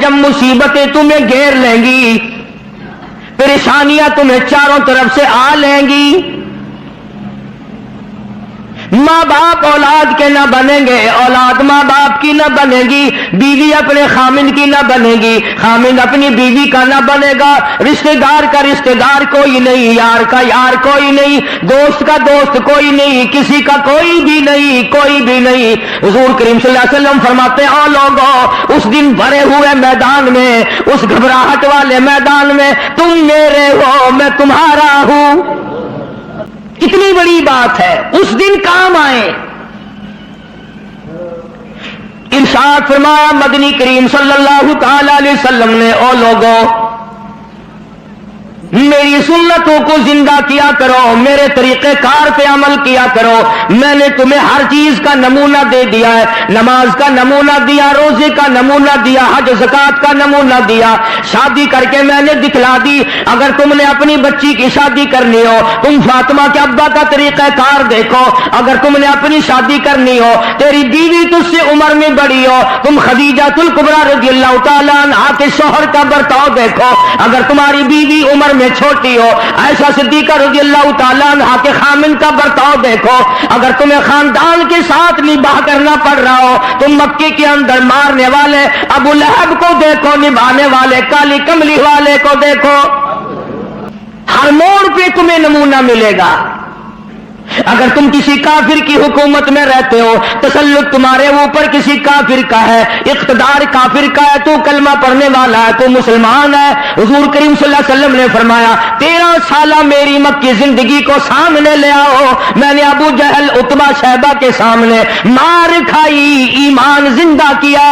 جب مصیبتیں تمہیں گھیر لیں گی، پریشانیاں تمہیں چاروں طرف سے آ لیں گی، ماں باپ اولاد کے نہ بنیں گے، اولاد ماں باپ کی نہ بنے گی، بیوی اپنے خامند کی نہ بنے گی، خامند اپنی بیوی کا نہ بنے گا، رشتہ دار کا رشتہ دار کوئی نہیں، یار کا یار کوئی نہیں، دوست کا دوست کوئی نہیں، کسی کا کوئی بھی نہیں، کوئی بھی نہیں۔ حضور کریم صلی اللہ علیہ وسلم فرماتے ہیں او لوگوں، اس دن بھرے ہوئے میدان میں، اس گھبراہٹ والے میدان میں تم میرے ہو میں تمہارا ہوں۔ کتنی بڑی بات ہے، اس دن کام آئے۔ ارشاد فرمایا مدنی کریم صلی اللہ تعالی علیہ وسلم نے او لوگوں، میری سنتوں کو زندہ کیا کرو، میرے طریقہ کار پہ عمل کیا کرو، میں نے تمہیں ہر چیز کا نمونہ دے دیا ہے، نماز کا نمونہ دیا، روزے کا نمونہ دیا، حج زکات کا نمونہ دیا، شادی کر کے میں نے دکھلا دی۔ اگر تم نے اپنی بچی کی شادی کرنی ہو، تم فاطمہ کے ابا کا طریقہ کار دیکھو، اگر تم نے اپنی شادی کرنی ہو، تیری بیوی تجھ سے عمر میں بڑی ہو، تم خدیجہ الکبریٰ رضی اللہ تعالیٰ عنہا کے شوہر کا برتاؤ دیکھو، اگر تمہاری بیوی عمر میں چھوٹی ہو، عائشہ صدیقہ رضی اللہ تعالیٰ عنہا کے خامند کا برتاؤ دیکھو، اگر تمہیں خاندان کے ساتھ نباہ کرنا پڑ رہا ہو، تم مکے کے اندر مارنے والے ابو لہب کو دیکھو، نبھانے والے کالی کملی والے کو دیکھو، ہر موڑ پہ تمہیں نمونہ ملے گا۔ اگر تم کسی کافر کی حکومت میں رہتے ہو، تسلط تمہارے اوپر کسی کافر کا ہے، اقتدار کافر کا ہے، تو کلمہ پڑھنے والا ہے، تو مسلمان ہے، حضور کریم صلی اللہ علیہ وسلم نے فرمایا 13 سالہ میری مکی زندگی کو سامنے لے آؤ، میں نے ابو جہل عتبہ شیبہ کے سامنے مار کھائی، ایمان زندہ کیا۔